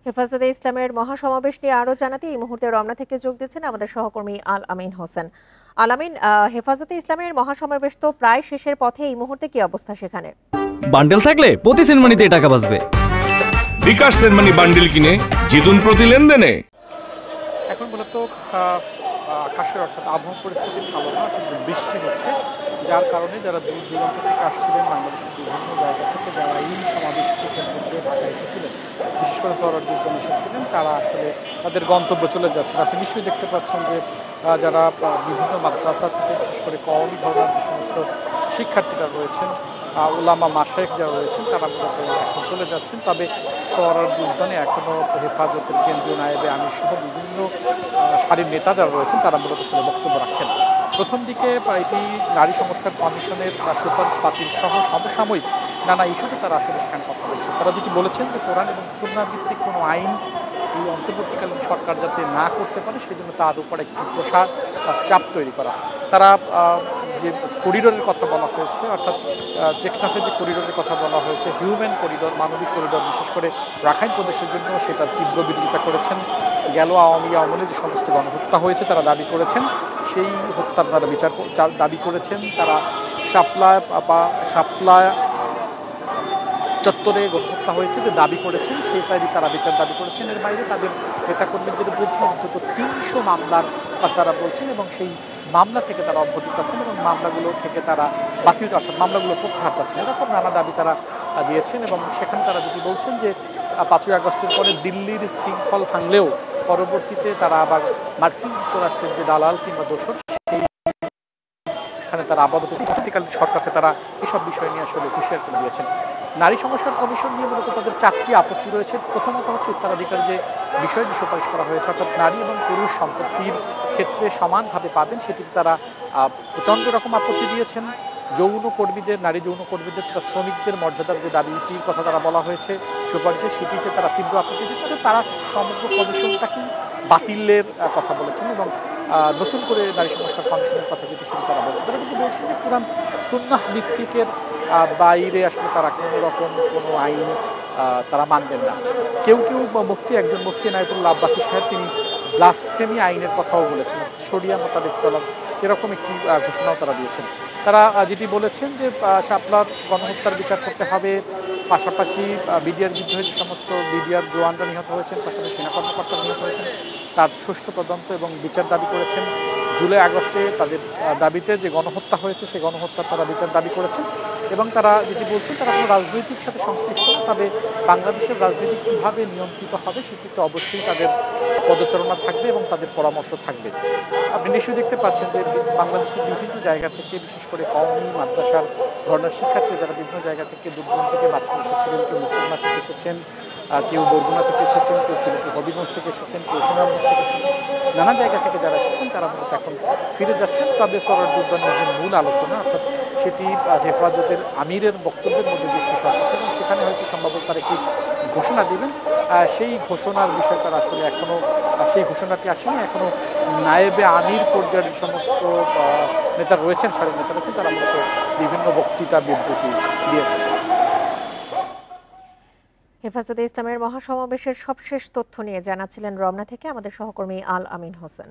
হেফাজতে ইসলামের মহাসমাবেশ নিয়ে আরো জানাতে এই মুহূর্তে রমনা থেকে যোগ দিচ্ছেন আমাদের সহকর্মী আল আমিন হোসেন। আল আমিন, হেফাজতে ইসলামের মহাসমাবেশ তো প্রায় শেষের পথে, এই মুহূর্তে কি অবস্থা সেখানে? বান্ডেল থাকলে প্রতি সেনমানিতে টাকা বাঁচবে। বিকাশ সেনমানি বান্ডেল কিনে জিতুন প্রতি লেনদেনে। এখন মূলত আকাশের অর্থাৎ আবহাওয়া পরিস্থিতি ভালো না, কিন্তু বৃষ্টি হচ্ছে, যার কারণে যারা দূর দূরান্ত থেকে আসছিলেন বাংলাদেশের বিভিন্ন জায়গা থেকে, যারা এই সমাবেশকে কেন্দ্র করে ঢাকায় এসেছিলেন, বিশেষ করে ফরওয়ার্ড উদ্যানে এসেছিলেন, তারা আসলে তাদের গন্তব্যে চলে যাচ্ছেন। আপনি নিশ্চয়ই দেখতে পাচ্ছেন যে যারা বিভিন্ন মাদ্রাসা থেকে বিশেষ করে কওমি ধরনের যে সমস্ত শিক্ষার্থীরা রয়েছেন, ওলামা মাশায়েখ যারা রয়েছেন, তারা মূলত এখন চলে যাচ্ছেন। তবে ফরওয়ার্ড উদ্যানে এখনও হেফাজতের কেন্দ্রীয় নায়েবে আমির সহ বিভিন্ন সারির নেতা যারা রয়েছেন, তারা মূলত আসলে বক্তব্য রাখছেন। প্রথম দিকে এটি নারী সংস্কার কমিশনের সুপারিশ বাতিল সহ সমসাময়িক নানা ইস্যুতে তারা আসলে সেখানে কথা বলছেন। তারা যেটি বলেছেন যে কোরআন এবং সুন্নাহ ভিত্তিক কোনো আইন এই অন্তর্বর্তীকালীন সরকার যাতে না করতে পারে, সেই জন্য তার উপর একটি প্রসার চাপ তৈরি করা। তারা যে করিডোরের কথা বলা হয়েছে, অর্থাৎ টেকনাফে যে করিডোরের কথা বলা হয়েছে, হিউম্যান করিডোর, মানবিক করিডোর, বিশেষ করে রাখাইন প্রদেশের জন্য সেটা তীব্র বিরোধিতা করেছেন। গেল আওয়ামী আমলে যে সমস্ত গণহত্যা হয়েছে তারা দাবি করেছেন, সেই হত্যার তারা বিচার দাবি করেছেন। তারা শাপলা চত্বরে গণহত্যা হয়েছে যে দাবি করেছেন, সেটারই তারা বিচার দাবি করেছেন। এর বাইরে তাদের নেতাকর্মীদের বিরুদ্ধে অন্তত ৩০০ মামলার তারা বলছেন, এবং সেই মামলা থেকে তারা অব্যাহতি চাচ্ছেন, এবং মামলাগুলো থেকে তারা বাতিল, অর্থাৎ মামলাগুলো প্রত্যাহার চাচ্ছেন। এরকম নানা দাবি তারা দিয়েছেন। এবং সেখানে তারা যেটি বলছেন যে ৫ই আগস্টের পরে দিল্লির শৃঙ্খল ভাঙলেও পরবর্তীতে তারা আবার মার্কিন যুক্তরাষ্ট্রের যে দালাল কিংবা দোসর, সেখানে তারা আপাতত অন্তর্বর্তীকালীন সরকারকে তারা এসব বিষয় নিয়ে আসলে হুঁশিয়ার করে দিয়েছেন। নারী সংস্কার কমিশন নিয়ে মূলত তাদের 4টি আপত্তি রয়েছে। প্রথমত হচ্ছে উত্তরাধিকার যে বিষয় যে সুপারিশ করা হয়েছে, অর্থাৎ নারী এবং পুরুষ সম্পত্তির ক্ষেত্রে সমানভাবে পাবেন, সেটিতে তারা প্রচণ্ড রকম আপত্তি দিয়েছেন। নারী যৌন কর্মীদের তথা শ্রমিকদের মর্যাদার যে দাবিটির কথা তারা বলা হয়েছে সুপারিশে, সেটিতে তারা তীব্র আপত্তি দিচ্ছেন। তারা সমগ্র কমিশনটাকে বাতিলের কথা বলেছেন, এবং নতুন করে নারী সংস্কার কমিশনের কথা যেটি সেটি তারা বলছেন। তারা কিন্তু বলছেন যে কোরআন সুন্নাহ ভিত্তিকের বাইরে আসলে তারা কোনো রকম কোনো আইন তারা মানবেন না। কেউ একজন মুফতি এনায়েতুল্লাহ আব্বাসী সাহেব, তিনি ব্লাসফেমি আইনের কথাও বলেছেন, শরিয়া মোতাবেক চলা, এরকম একটি ঘোষণাও তারা দিয়েছেন। তারা যেটি বলেছেন যে শাপলার গণহত্যার বিচার করতে হবে, পাশাপাশি বিডিআর বিদ্রোহে যে সমস্ত বিডিআর জওয়ানরা নিহত হয়েছেন, পাশাপাশি সেনা কর্মকর্তারা নিহত হয়েছেন, তার সুষ্ঠু তদন্ত এবং বিচার দাবি করেছেন। জুলাই আগস্টে তাদের দাবিতে যে গণহত্যা হয়েছে, সেই গণহত্যার তারা বিচার দাবি করেছেন। এবং তারা যেটি বলছেন, তারা কোনো রাজনৈতিক সাথে সংশ্লিষ্ট না, তবে বাংলাদেশের রাজনীতি কীভাবে নিয়ন্ত্রিত হবে সেটিতে অবশ্যই তাদের পদচারণা থাকবে এবং তাদের পরামর্শ থাকবে। আপনি নিশ্চয়ই দেখতে পাচ্ছেন যে বাংলাদেশের বিভিন্ন জায়গা থেকে, বিশেষ করে কওমি মাদ্রাসার ধরনের শিক্ষার্থী যারা বিভিন্ন জায়গা থেকে দূরদূর থেকে বাঁচিয়ে এসেছিলেন, কেউ মুক্তিযোদ্ধা থেকে এসেছেন, কেউ বরগুনা থেকে এসেছেন, কেউ সিলেটের হবিগঞ্জ থেকে এসেছেন, কেউ সুনামগঞ্জ থেকে এসেছেন, নানা জায়গা থেকে যারা এসেছেন তারা মূলত এখন ফিরে যাচ্ছেন। তবে ফরওয়ার্ড উদ্যানের যে মূল আলোচনা, অর্থাৎ সেটি হেফাজতের আমিরের বক্তব্যের মধ্যে দিয়ে শেষ হবে, এবং সেখানে হয়তো সম্ভবত তারা একটি ঘোষণা দেবেন। সেই ঘোষণার বিষয় তারা আসলে এখনও সেই ঘোষণাটি আসেনি। এখনও নায়েবে আমির পর্যায়ের যে সমস্ত নেতা রয়েছেন, সারি নেতা রয়েছেন, তারা মূলত বিভিন্ন বক্তৃতা বিবৃতি দিয়েছেন। হেফাজতে ইসলামের মহাসমাবেশের সবশেষ তথ্য নিয়ে জানাচ্ছিলেন রমনা থেকে আমাদের সহকর্মী আল আমিন হোসেন।